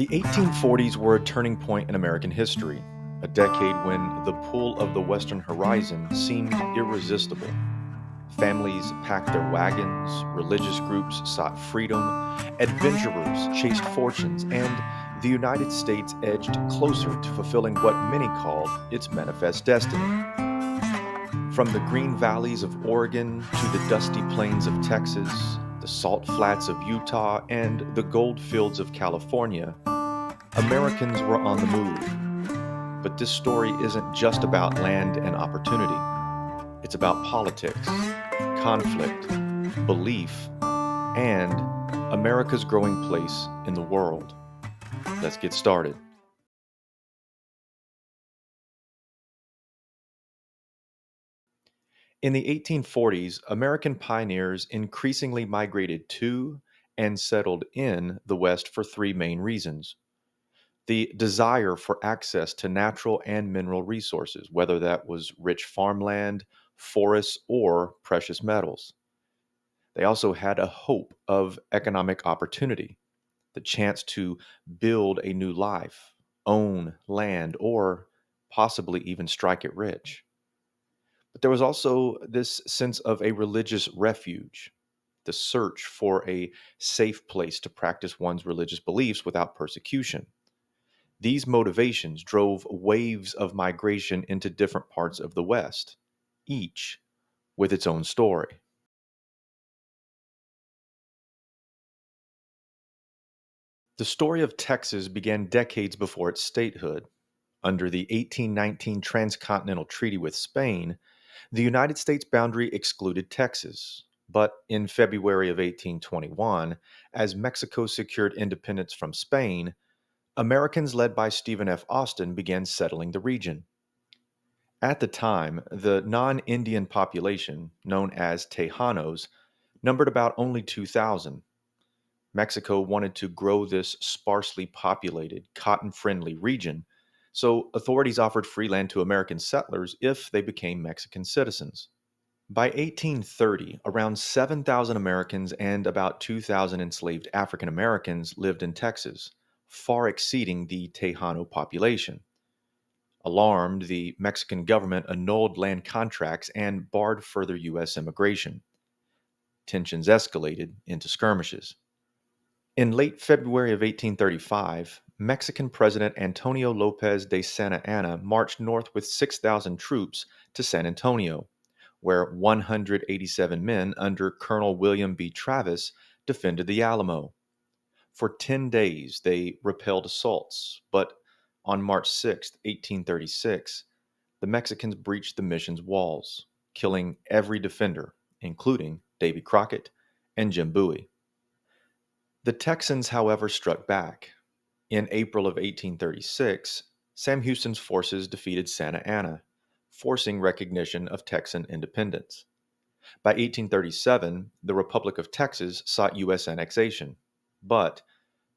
The 1840s were a turning point in American history, a decade when the pull of the Western horizon seemed irresistible. Families packed their wagons, religious groups sought freedom, adventurers chased fortunes, and the United States edged closer to fulfilling what many called its manifest destiny. From the green valleys of Oregon to the dusty plains of Texas, the salt flats of Utah, and the gold fields of California, Americans were on the move. But this story isn't just about land and opportunity. It's about politics, conflict, belief, and America's growing place in the world. Let's get started. In the 1840s, American pioneers increasingly migrated to and settled in the West for three main reasons. The desire for access to natural and mineral resources, whether that was rich farmland, forests, or precious metals. They also had a hope of economic opportunity, the chance to build a new life, own land, or possibly even strike it rich. But there was also this sense of a religious refuge, the search for a safe place to practice one's religious beliefs without persecution. These motivations drove waves of migration into different parts of the West, each with its own story. The story of Texas began decades before its statehood. Under the 1819 Transcontinental Treaty with Spain, the United States boundary excluded Texas. But in February of 1821, as Mexico secured independence from Spain, Americans led by Stephen F. Austin began settling the region. At the time, the non Indian population, known as Tejanos, numbered about only 2,000. Mexico wanted to grow this sparsely populated, cotton friendly region, so authorities offered free land to American settlers if they became Mexican citizens. By 1830, around 7,000 Americans and about 2,000 enslaved African Americans lived in Texas, far exceeding the Tejano population. Alarmed, the Mexican government annulled land contracts and barred further U.S. immigration. Tensions escalated into skirmishes. In late February of 1835, Mexican President Antonio Lopez de Santa Anna marched north with 6,000 troops to San Antonio, where 187 men under Colonel William B. Travis defended the Alamo. For 10 days, they repelled assaults, but on March 6, 1836, the Mexicans breached the mission's walls, killing every defender, including Davy Crockett and Jim Bowie. The Texans, however, struck back. In April of 1836, Sam Houston's forces defeated Santa Anna, forcing recognition of Texan independence. By 1837, the Republic of Texas sought U.S. annexation, but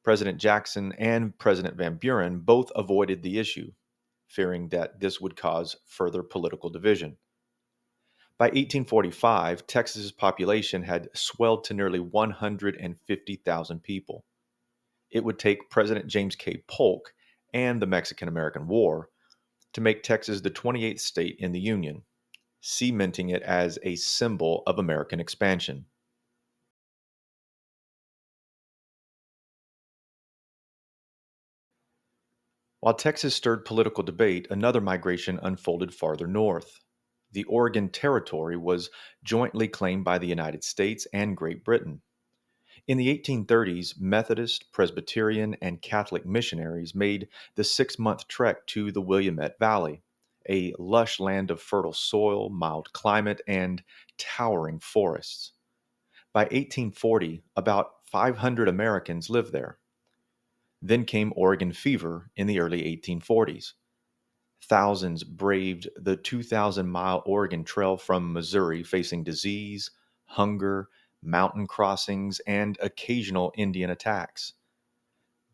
President Jackson and President Van Buren both avoided the issue, fearing that this would cause further political division. By 1845, Texas's population had swelled to nearly 150,000 people. It would take President James K. Polk and the Mexican American War to make Texas the 28th state in the Union, cementing it as a symbol of American expansion. While Texas stirred political debate, another migration unfolded farther north. The Oregon Territory was jointly claimed by the United States and Great Britain. In the 1830s, Methodist, Presbyterian, and Catholic missionaries made the 6-month trek to the Willamette Valley, a lush land of fertile soil, mild climate, and towering forests. By 1840, about 500 Americans lived there. Then came Oregon fever in the early 1840s. Thousands braved the 2,000-mile Oregon Trail from Missouri facing disease, hunger, mountain crossings, and occasional Indian attacks.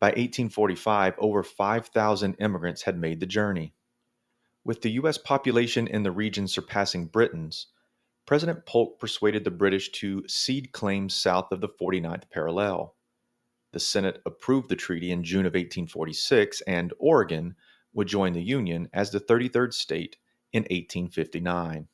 By 1845, over 5,000 immigrants had made the journey. With the U.S. population in the region surpassing Britain's, President Polk persuaded the British to cede claims south of the 49th parallel. The Senate approved the treaty in June of 1846, and Oregon would join the Union as the 33rd state in 1859.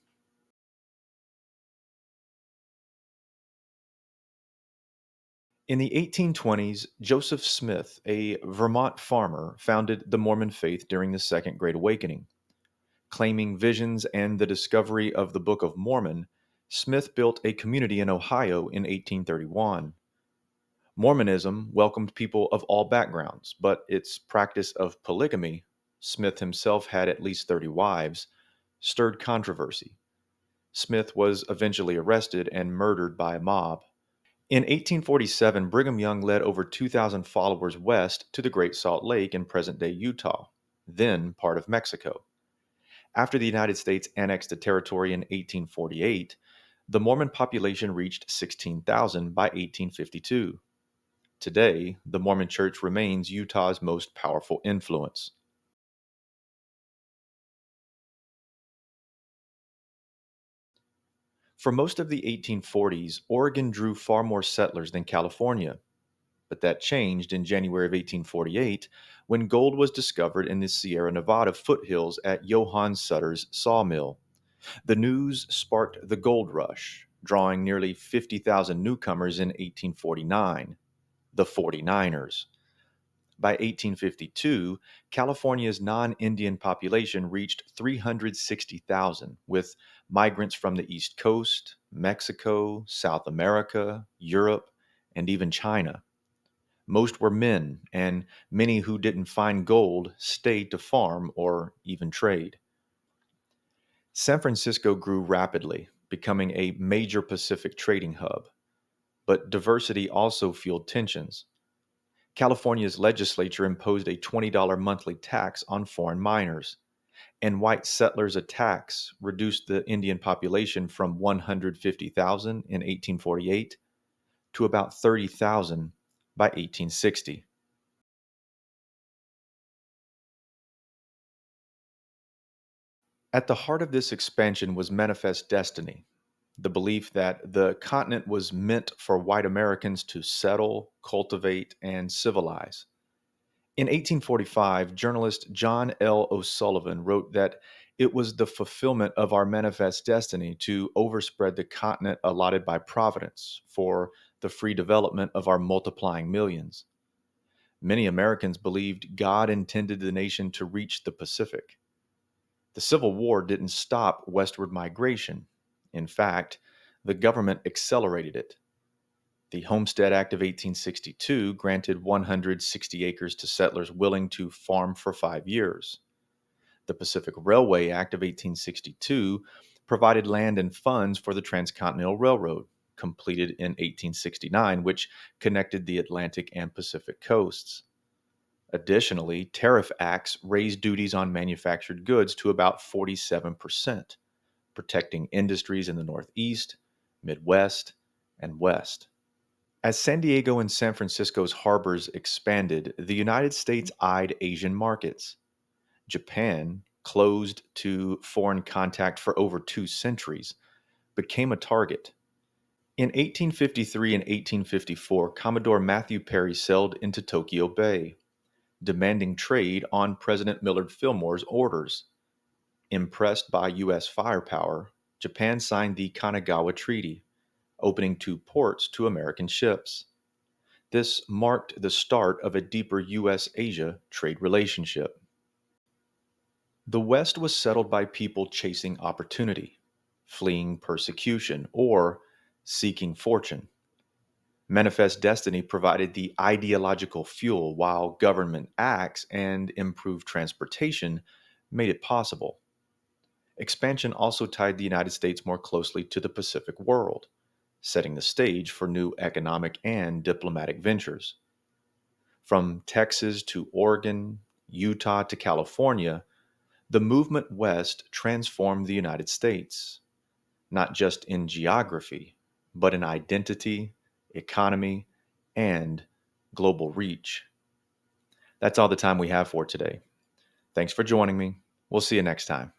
In the 1820s, Joseph Smith, a Vermont farmer, founded the Mormon faith during the Second Great Awakening. Claiming visions and the discovery of the Book of Mormon, Smith built a community in Ohio in 1831. Mormonism welcomed people of all backgrounds, but its practice of polygamy — Smith himself had at least 30 wives — stirred controversy. Smith was eventually arrested and murdered by a mob. In 1847, Brigham Young led over 2,000 followers west to the Great Salt Lake in present day Utah, then part of Mexico. After the United States annexed the territory in 1848, the Mormon population reached 16,000 by 1852. Today, the Mormon Church remains Utah's most powerful influence. For most of the 1840s, Oregon drew far more settlers than California, but that changed in January of 1848 when gold was discovered in the Sierra Nevada foothills at Johann Sutter's sawmill. The news sparked the gold rush, drawing nearly 50,000 newcomers in 1849, the 49ers. By 1852, California's non Indian population reached 360,000, with migrants from the East Coast, Mexico, South America, Europe, and even China. Most were men, and many who didn't find gold stayed to farm or even trade. San Francisco grew rapidly, becoming a major Pacific trading hub, but diversity also fueled tensions. California's legislature imposed a $20 monthly tax on foreign miners, and white settlers' attacks reduced the Indian population from 150,000 in 1848 to about 30,000 by 1860. At the heart of this expansion was manifest destiny, the belief that the continent was meant for white Americans to settle, cultivate, and civilize. In 1845, journalist John L. O'Sullivan wrote that it was the fulfillment of our manifest destiny to overspread the continent allotted by Providence for the free development of our multiplying millions. Many Americans believed God intended the nation to reach the Pacific. The Civil War didn't stop westward migration. In fact, the government accelerated it. The Homestead Act of 1862 granted 160 acres to settlers willing to farm for 5 years. The Pacific Railway Act of 1862 provided land and funds for the Transcontinental Railroad, completed in 1869, which connected the Atlantic and Pacific coasts. Additionally, tariff acts raised duties on manufactured goods to about 47%, protecting industries in the Northeast, Midwest, and West. As San Diego and San Francisco's harbors expanded, the United States eyed Asian markets. Japan, closed to foreign contact for over 2 centuries, became a target. In 1853 and 1854, Commodore Matthew Perry sailed into Tokyo Bay, demanding trade on President Millard Fillmore's orders. Impressed by U.S. firepower, Japan signed the Kanagawa Treaty, opening 2 ports to American ships. This marked the start of a deeper U.S. Asia trade relationship. The West was settled by people chasing opportunity, fleeing persecution, or seeking fortune. Manifest Destiny provided the ideological fuel, while government acts and improved transportation made it possible. Expansion also tied the United States more closely to the Pacific world, setting the stage for new economic and diplomatic ventures. From Texas to Oregon, Utah to California, the movement west transformed the United States, not just in geography, but in identity, economy, and global reach. That's all the time we have for today. Thanks for joining me. We'll see you next time.